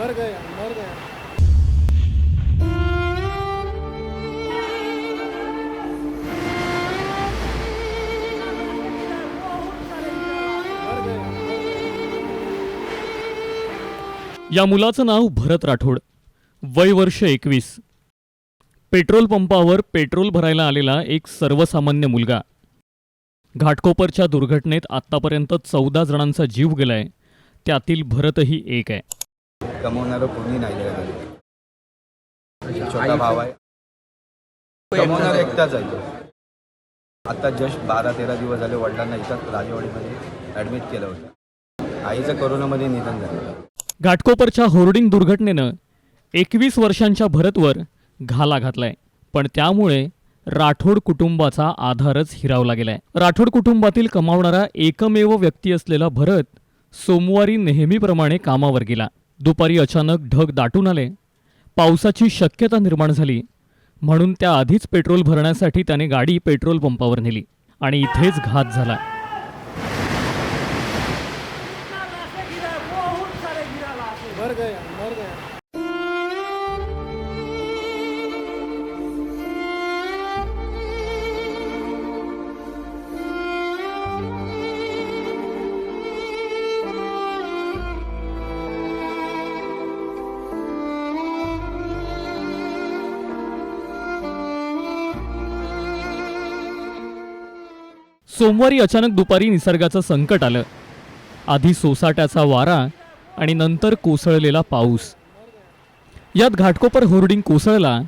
मर गया मर गया। या मुलाचं नाव भरत राठोड, वय वर्ष 21। पेट्रोल पंपावर पेट्रोल भरायला आलेला एक सर्वसामान्य मुलगा। घाटकोपरच्या दुर्घटनेत आतापर्यंत 14 जणांचा जीव गेलाय, त्यातील भरतही एक आहे। कमवणारं कोणी नाही आहे, छोटा भाव आहे, कमवणारा एकटाच आहे तो। आता जस्ट 12-13 दिवस झाले वडिलांना इथं राजेवाडीमध्ये ॲडमिट केलं होतं। आईचं कोरोनामध्ये निधन झालं। घाटकोपरच्या होर्डिंग दुर्घटनेनं 21 वर्षांच्या भरतवर घाला घातलाय, पण त्यामुळे राठोड कुटुंबाचा आधारच हिरावला गेलाय। राठोड कुटुंबातील कमावणारा एकमेव व्यक्ती असलेला भरत सोमवारी नेहमीप्रमाणे कामावर गेला। दुपारी अचानक ढग दाटून आले, पावसाची शक्यता निर्माण झाली, म्हणून त्याआधीच पेट्रोल भरण्यासाठी त्याने गाडी पेट्रोल पंपावर नेली आणि इथेच घात झाला। मर गया मर गया। सोमवारी अचानक दुपारी निसर्गाचं संकट आलं। आधी सोसाट्याचा वारा आणि नंतर कोसळलेला पाऊस। यात घाटकोपर होर्डिंग कोसळला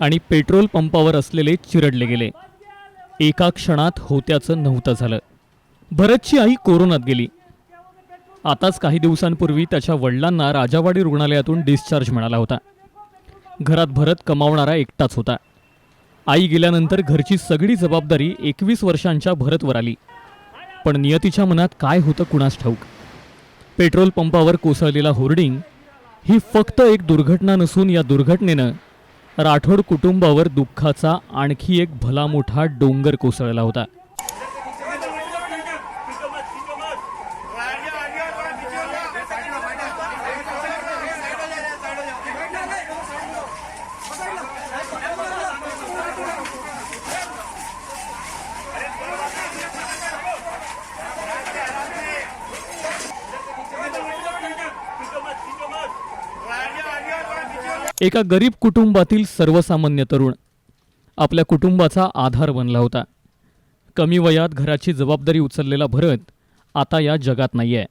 आणि पेट्रोल पंपावर असलेले चिरडले गेले। एका क्षणात होत्याचं नव्हतं झालं। भरतची आई कोरोनात गेली। आताच काही दिवसांपूर्वी त्याच्या वडिलांना राजावाडी रुग्णालयातून डिस्चार्ज मिळाला होता। घरात भरत कमावणारा एकटाच होता। आई गेल्यानंतर घरची सगळी जबाबदारी 21 वर्षांच्या भरतवर आली। पण नियतीच्या मनात काय होतं कुणास ठाऊक। पेट्रोल पंपावर कोसळलेला होर्डिंग ही फक्त एक दुर्घटना नसून या दुर्घटनेनं राठोड कुटुंबावर दुःखाचा आणखी एक भला मोठा डोंगर कोसळला होता। एका गरीब कुटुंबातील सर्वसामान्य तरुण आपल्या कुटुंबाचा आधार बनला होता। कमी वयात घराची जबाबदारी उचललेला भरत आता या जगात नाहीये।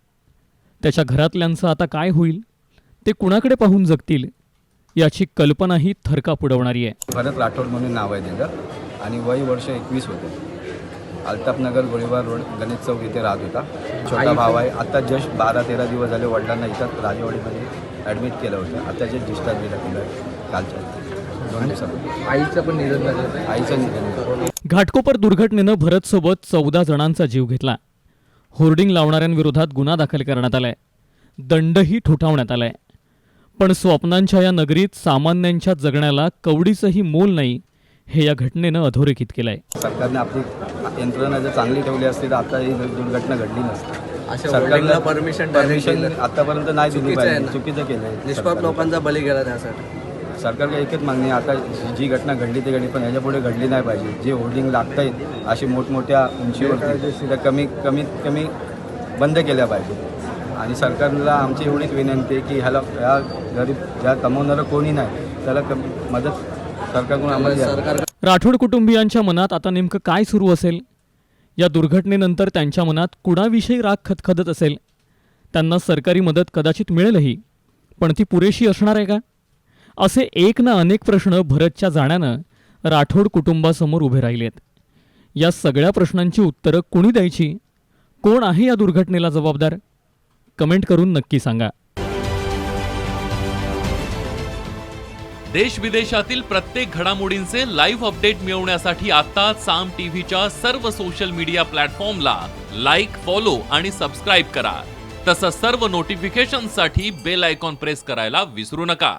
त्याच्या घरातल्यांचं आता काय होईल, ते कुणाकडे पाहून जगतील, याची कल्पनाही थरकाप उडवणारी आहे। भरत राठोड म्हणून नाव आहे त्याचं आणि वय वर्ष 21 होतं। अल्ताफनगर गोळीबार रोड गणेश चौक इथे राहत होता। छोटा भाव आहे। आता जस्ट 12-13 दिवस झाले वडिलांना इथं राजेवाडीमध्ये ॲडमिट केलं होतं। आता जे डिस्चार्ज दिला केलं कालच्या 2 दिवसापूर्वी। आईचं पण निधन झालं। आईचं निधन। घाटकोपर दुर्घटनेनं भरतसोबत 14 जणांचा जीव घेतला। होर्डिंग लावणाऱ्यांविरोधात गुन्हा दाखल करण्यात आलाय, दंडही ठोठावण्यात आलाय। पण स्वप्नांच्या या नगरीत सामान्यांच्या जगण्याला कवडीचंही मोल नाही, हे या घटनेनं अधोरेखित केलंय। सरकारने आपली यंत्रणा जर चांगली ठेवली असती तर आता ही दुर्घटना घडली नसती। सरकारला परमिशन आतापर्यंत नाही दिली पाहिजे, चुकीचं केलंय। निष्पाप लोकांचा बळी गेला त्यासाठी। सरकारला एकच मागणी आहे, आता जी घटना घडली ती घडली, पण ह्याच्या पुढे घडली नाही पाहिजे। जे होर्डिंग लागत आहेत अशी मोठमोठ्या उंचीवरती त्या कमीत कमी बंद केल्या पाहिजे। आणि सरकारला आमची एवढीच विनंती आहे की ह्या गरीब ज्या कमवणारं कोणी नाही त्याला मदत सरकारकडून आम्हाला। राठोड कुटुंबियांच्या मनात आता नेमकं काय सुरू असेल? या दुर्घटनेनंतर त्यांच्या मनात कुणाविषयी राग खदखदत असेल? त्यांना सरकारी मदत कदाचित मिळेलही, पण ती पुरेशी असणार आहे का? असे एक ना अनेक प्रश्न भरतच्या जाण्यानं राठोड कुटुंबासमोर उभे राहिलेत। या सगळ्या प्रश्नांची उत्तरं कोणी द्यायची? कोण आहे या दुर्घटनेला जबाबदार? कमेंट करून नक्की सांगा। देश विदेशातील प्रत्येक घडामोडींचे लाईव्ह अपडेट मिळवण्यासाठी आता साम टीव्हीच्या सर्व सोशल मीडिया प्लॅटफॉर्मला लाईक, फॉलो आणि सबस्क्राईब करा। तसंच सर्व नोटिफिकेशनसाठी बेल आयकॉन प्रेस करायला विसरू नका।